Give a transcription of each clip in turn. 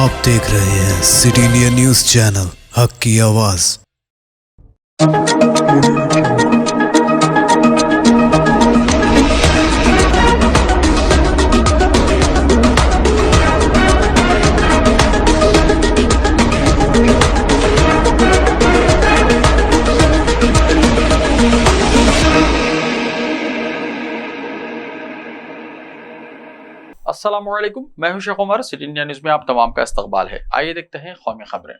आप देख रहे हैं सिटी इंडिया न्यूज चैनल, हक की आवाज। अस्सलामुअलैकुम, मैं हूं Sheikh Umar. City India news में आप तमाम का इस्तकबाल है। आइए देखते हैं कौमी खबरें।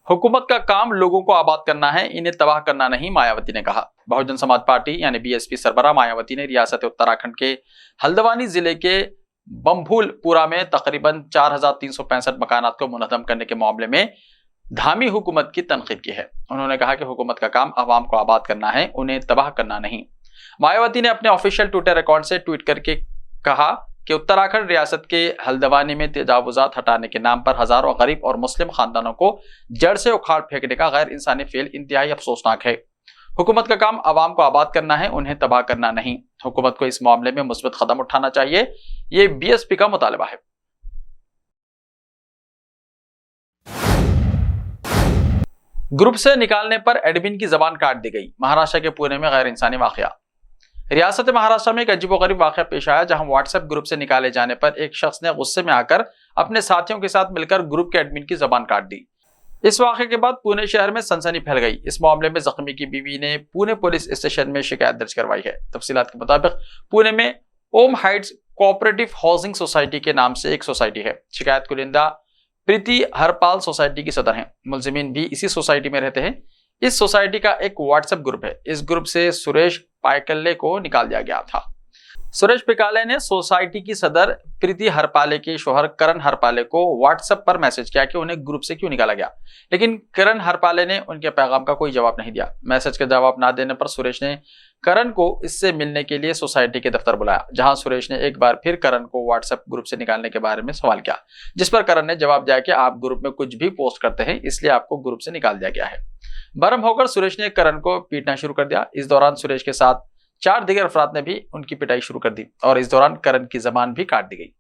हुकूमत का काम लोगों को आबाद करना है, इन्हें तबाह करना नहीं, मायावती ने कहा। बहुजन समाज पार्टी यानी बीएसपी सरबराह मायावती ने रियासत उत्तराखंड के हल्द्वानी जिले के बम्भुलपुरा में तकरीबन 4365 मकानात को मुनहदम करने के मामले में धामी हुकूमत की तनकीद की है। उन्होंने कहा कि हुकूमत का काम अवाम को आबाद करना है, उन्हें तबाह करना नहीं। मायावती ने अपने ऑफिशियल ट्विटर अकाउंट से ट्वीट करके कहा कि उत्तराखंड रियासत के हल्द्वानी में तजावुजात हटाने के नाम पर हजारों गरीब और मुस्लिम खानदानों को जड़ से उखाड़ फेंकने का गैर इंसानी फेल इंतहाई अफसोसनाक है। हुकूमत का काम अवाम को आबाद करना है, उन्हें तबाह करना नहीं। हुकूमत को इस मामले में मुस्बत कदम उठाना चाहिए, ये बीएसपी का मुतालबा है। ग्रुप से निकालने पर एडमिन की जबान काट दी गई। महाराष्ट्र के पुणे में गैर इंसानी वाकया। रियासत महाराष्ट्र में एक अजीबोगरीब वाकया पेश आया, जहां व्हाट्सएप ग्रुप से निकाले जाने पर एक शख्स ने गुस्से में आकर अपने साथियों के साथ मिलकर ग्रुप के एडमिन की जबान काट दी। इस वाकये के बाद पुणे शहर में सनसनी फैल गई। इस मामले में जख्मी की बीवी ने पुणे पुलिस स्टेशन में शिकायत दर्ज करवाई है। तफसीलात के मुताबिक पुणे में ओम हाइट्स कोऑपरेटिव हाउसिंग सोसाइटी के नाम से एक सोसाइटी है। शिकायत कुरिंदा प्रीति हरपाल सोसाइटी की सदर हैं। मुलजिमीन भी इसी सोसाइटी में रहते हैं। इस सोसाइटी का एक व्हाट्सएप ग्रुप है। इस ग्रुप से सुरेश पायकल्ले को निकाल दिया गया था। सुरेश पिकाले ने सोसाइटी की सदर प्रीति हरपाले के शोहर करण हरपाले को व्हाट्सएप पर मैसेज किया कि उन्हें ग्रुप से क्यों निकाला गया, लेकिन करण हरपाले ने उनके पैगाम का कोई जवाब नहीं दिया। मैसेज का जवाब ना देने पर सुरेश ने करण को इससे मिलने के लिए सोसाइटी के दफ्तर बुलाया, जहां सुरेश ने एक बार फिर करण को व्हाट्सएप ग्रुप से निकालने के बारे में सवाल किया, जिस पर करण ने जवाब दिया कि आप ग्रुप में कुछ भी पोस्ट करते हैं, इसलिए आपको ग्रुप से निकाल दिया गया है। बर्म होकर सुरेश ने करण को पीटना शुरू कर दिया। इस दौरान सुरेश के साथ 4 दीगर अफराद ने भी उनकी पिटाई शुरू कर दी और इस दौरान करण की जबान भी काट दी गई।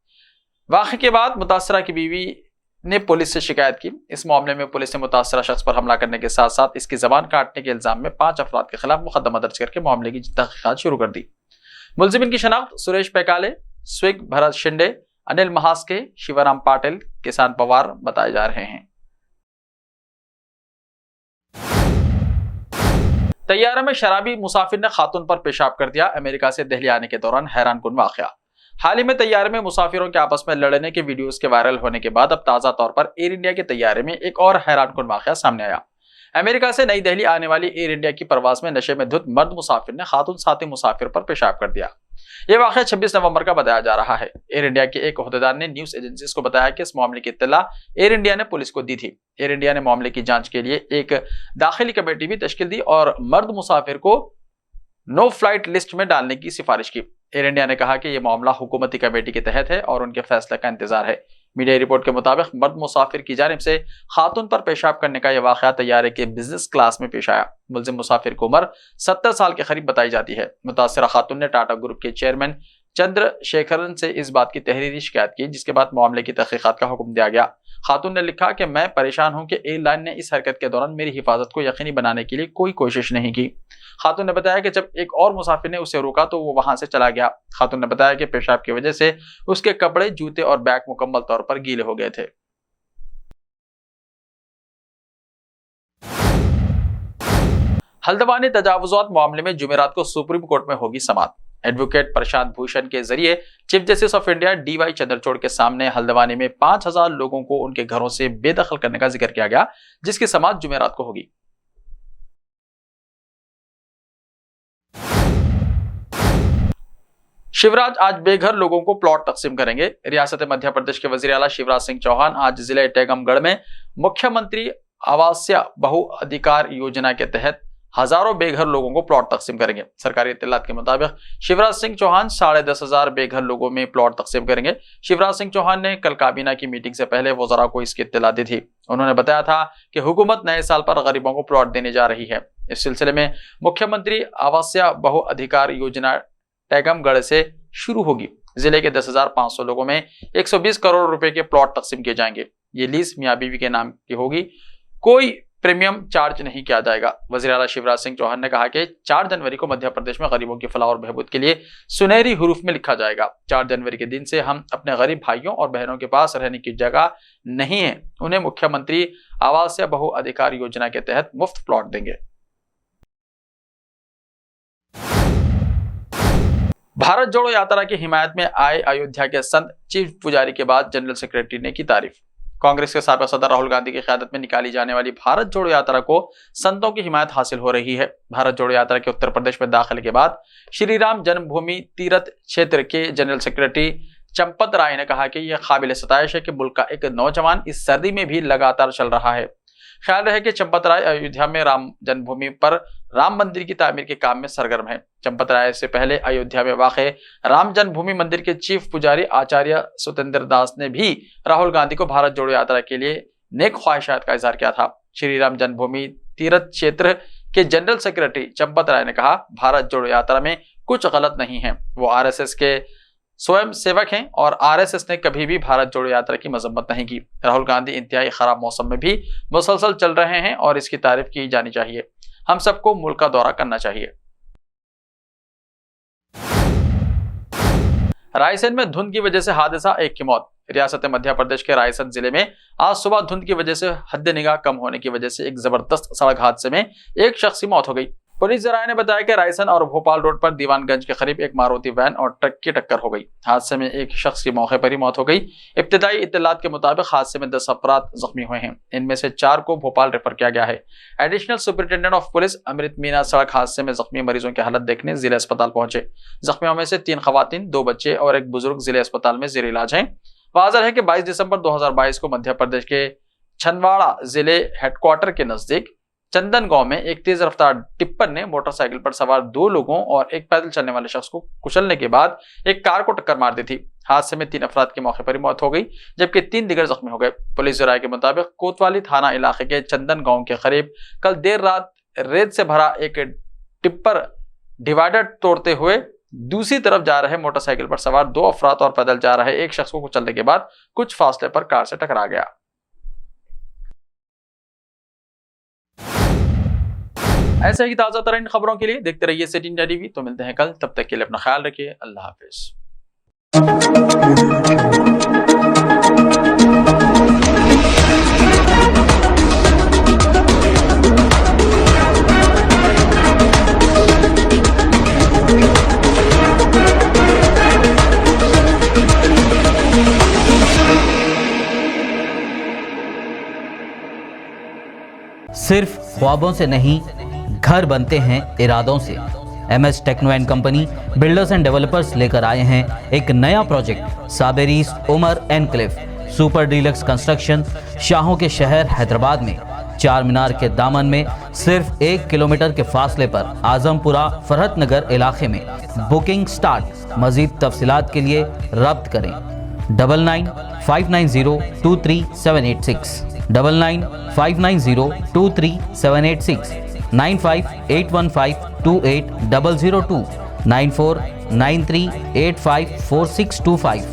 वाक़े के बाद मुतासरा की बीवी ने पुलिस से शिकायत की। इस मामले में पुलिस ने मुतासरा शख्स पर हमला करने के साथ साथ इसकी जबान काटने के इल्जाम में 5 अफराद के खिलाफ मुकदमा दर्ज करके मामले की तहकीकात शुरू कर दी। मुलजिमिन की शनाख्त सुरेश पैकाले, स्विग भरत शिंदे, अनिल महास्के, शिवराम पाटिल, किसान पवार बताए जा रहे हैं। तैयारे में शराबी मुसाफिर ने खातून पर पेशाब कर दिया। अमेरिका से दिल्ली आने के दौरान हैरानकुन वाकया। हाल ही में तैयारे में मुसाफिरों के आपस में लड़ने के वीडियोस के वायरल होने के बाद अब ताजा तौर पर एयर इंडिया के तैयारे में एक और हैरानकुन वाकया सामने आया। अमेरिका से नई दिल्ली आने वाली एयर इंडिया की परवाज में नशे में धुत मर्द मुसाफिर ने खातून साथी मुसाफिर पर पेशाब कर दिया। यह वाकया 26 नवंबर का बताया जा रहा है। एयर इंडिया के एक ओहदेदार ने न्यूज एजेंसीज को बताया कि इस मामले की इत्तला एयर इंडिया ने पुलिस को दी थी। एयर इंडिया ने मामले की जांच के लिए एक दाखिली कमेटी भी तश्कील दी और मर्द मुसाफिर को नो फ्लाइट लिस्ट में डालने की सिफारिश की। एयर इंडिया ने कहा कि यह मामला हुकूमती कमेटी के तहत है और उनके फैसले का इंतजार है। मीडिया रिपोर्ट के मुताबिक मर्द मुसाफिर की जानिब से खातून पर पेशाब करने का यह वाकया तैयारे के बिजनेस क्लास में पेश आया। मुलजिम मुसाफिर की उम्र 70 साल के करीब बताई जाती है। मुतासरा खातून ने टाटा ग्रुप के चेयरमैन चंद्रशेखरन से इस बात की तहरीरी शिकायत की, जिसके बाद मामले की तहकीकात का हुक्म दिया गया। खातून ने लिखा कि मैं परेशान हूं कि एयरलाइन ने इस हरकत के दौरान मेरी हिफाजत को यकीनी बनाने के लिए कोई कोशिश नहीं की। खातून ने बताया कि जब एक और मुसाफिर ने उसे रोका तो वो वहां से चला गया। खातून ने बताया कि पेशाब की वजह से उसके कपड़े, जूते और बैग मुकम्मल तौर पर गीले हो गए थे। हल्द्वानी तजावुजात मामले में जुमेरात को सुप्रीम कोर्ट में होगी समाअत। एडवोकेट प्रशांत भूषण के जरिए chief justice of India DY Chandrachud के सामने हल्द्वानी में 5000 लोगों को उनके घरों से बेदखल करने का जिक्र किया गया, जिसकी समाअत जुमेरात को होगी। शिवराज आज बेघर लोगों को प्लॉट तकसीम करेंगे। रियासत मध्य प्रदेश के वजीर आला शिवराज सिंह चौहान आज जिले टेकमगढ़ में मुख्यमंत्री आवास बहु अधिकार योजना के तहत हजारों बेघर लोगों को प्लॉट तकसीम करेंगे। सरकारी इत्तलात के मुताबिक शिवराज सिंह चौहान 10,500 बेघर लोगों में प्लॉट तकसीम करेंगे। शिवराज सिंह चौहान ने कल काबीना की मीटिंग से पहले वज़रा को इसकी इत्तला दी थी। उन्होंने बताया था कि हुकूमत नए साल पर गरीबों को प्लॉट देने जा रही है। इस सिलसिले में मुख्यमंत्री आवास बहु अधिकार योजना टेकमगढ़ से शुरू होगी। जिले के 10,500 लोगों में 120 करोड़ रुपए के प्लॉट तकसीम किए जाएंगे। ये लीज मियाँ बीवी के नाम की होगी, कोई प्रीमियम चार्ज नहीं किया जाएगा। वज़ीर आला शिवराज सिंह चौहान ने कहा कि 4 जनवरी को मध्य प्रदेश में गरीबों की फलाह और बहबूद के लिए सुनहरी हरूफ में लिखा जाएगा। 4 जनवरी के दिन से हम अपने गरीब भाइयों और बहनों के पास रहने की जगह नहीं है, उन्हें मुख्यमंत्री आवास बहु अधिकार योजना के तहत मुफ्त प्लॉट देंगे। भारत जोड़ो यात्रा की हिमायत में आए अयोध्या के संत चीफ पुजारी के बाद जनरल सेक्रेटरी ने की तारीफ। कांग्रेस के साबिक़ सदर राहुल गांधी की क़यादत में निकाली जाने वाली भारत जोड़ो यात्रा को संतों की हिमायत हासिल हो रही है। भारत जोड़ो यात्रा के उत्तर प्रदेश में दाखिले के बाद श्री राम जन्मभूमि तीर्थ क्षेत्र के जनरल सेक्रेटरी चंपत राय ने कहा कि यह काबिल सताइश है कि मुल्क का एक नौजवान इस सर्दी में भी लगातार चल रहा है। ख्याल रहे कि चंपत राय अयोध्या में राम जन्मभूमि पर राम मंदिर की तामीर के काम में सरगर्म है। चंपत राय से पहले अयोध्या में वाक़े राम जन्मभूमि मंदिर के चीफ पुजारी आचार्य सुतेंद्र दास ने भी राहुल गांधी को भारत जोड़ो यात्रा के लिए नेक ख्वाहिशात का इजहार किया था। श्री राम जन्मभूमि तीर्थ क्षेत्र के जनरल सेक्रेटरी चंपत राय ने कहा, भारत जोड़ो यात्रा में कुछ गलत नहीं है। वो आरएसएस के स्वयं सेवक हैं और आरएसएस ने कभी भी भारत जोड़ो यात्रा की मजम्मत नहीं की। राहुल गांधी इंतहाई खराब मौसम में भी मुसलसल चल रहे हैं और इसकी तारीफ की जानी चाहिए। हम सबको मुल्क का दौरा करना चाहिए। रायसेन में धुंध की वजह से हादसा, 1 की मौत। रियासत मध्य प्रदेश के रायसेन जिले में आज सुबह धुंध की वजह से हद निगाह कम होने की वजह से एक जबरदस्त सड़क हादसे में एक शख्स की मौत हो गई। पुलिस जराये ने बताया कि रायसेन और भोपाल रोड पर दीवानगंज के करीब एक मारुति वैन और ट्रक की टक्कर हो गई। हादसे में एक शख्स की मौके पर ही मौत हो गई। इब्तिदाई इत्तलात के मुताबिक हादसे में 10 अफराद जख्मी हुए हैं। इनमें से 4 को भोपाल रेफर किया गया है। एडिशनल सुपरिटेंडेंट ऑफ पुलिस अमृत मीना सड़क हादसे में जख्मी मरीजों की हालत देखने जिला अस्पताल पहुंचे। जख्मियों में से 3 खवातीन, 2 बच्चे और एक बुजुर्ग जिले अस्पताल में जेर इलाज हैं। वाज़ेह है कि 22 दिसंबर 2022 को मध्य प्रदेश के छिंदवाड़ा जिले हेडक्वार्टर के नजदीक चंदन गांव में एक तेज रफ्तार टिप्पर ने मोटरसाइकिल पर सवार 2 लोगों और एक पैदल चलने वाले शख्स को कुचलने के बाद एक कार को टक्कर मार दी थी। हादसे में 3 अफराद की मौके पर ही मौत हो गई, जबकि 3 दिगर जख्मी हो गए। पुलिस राय के मुताबिक कोतवाली थाना इलाके के चंदन गांव के करीब कल देर रात रेत से भरा एक टिप्पर डिवाइडर तोड़ते हुए दूसरी तरफ जा रहे मोटरसाइकिल पर सवार 2 अफराद और पैदल जा रहे एक शख्स को कुचलने के बाद कुछ फासले पर कार से टकरा गया। ऐसे ही ताजा तरीन खबरों के लिए देखते रहिए सिटी इंडिया टीवी। तो मिलते हैं कल, तब तक के लिए अपना ख्याल रखिए। अल्लाह हाफिज। सिर्फ ख्वाबों से नहीं, घर बनते हैं इरादों से। MS techno and company builders and developers लेकर आए हैं एक नया project, Sabereez Umar enclave super deluxe construction. शाहों के शहर हैदराबाद में चार मीनार के दामन में सिर्फ 1 किलोमीटर के फासले पर आजमपुरा फरहत नगर इलाके में बुकिंग स्टार्ट। मजीद तफसीलात के लिए रब्त करें 9959023786, 9959023786, 9581528002, 9493854625.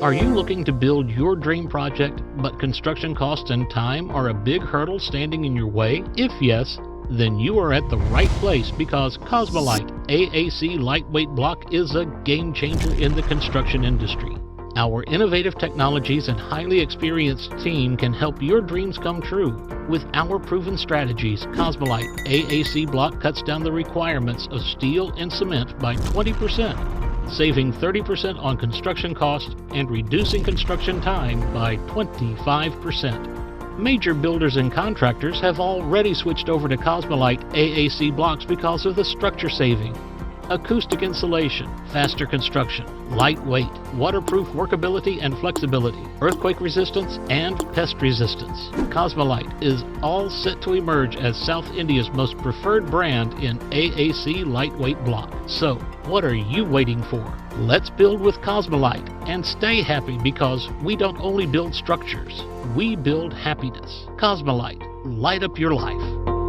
Are you looking to build your dream project, but construction costs and time are a big hurdle standing in your way? If yes, then you are at the right place, because Cosmolite AAC lightweight block is a game changer in the construction industry. Our innovative technologies and highly experienced team can help your dreams come true. With our proven strategies, Cosmolite AAC block cuts down the requirements of steel and cement by 20%, saving 30% on construction costs and reducing construction time by 25%. Major builders and contractors have already switched over to Cosmolite AAC blocks because of the structure saving, acoustic insulation, faster construction, lightweight, waterproof workability and flexibility, earthquake resistance, and pest resistance. Cosmolite is all set to emerge as South India's most preferred brand in AAC lightweight block. So, what are you waiting for? Let's build with Cosmolite and stay happy, because we don't only build structures, we build happiness. Cosmolite, light up your life.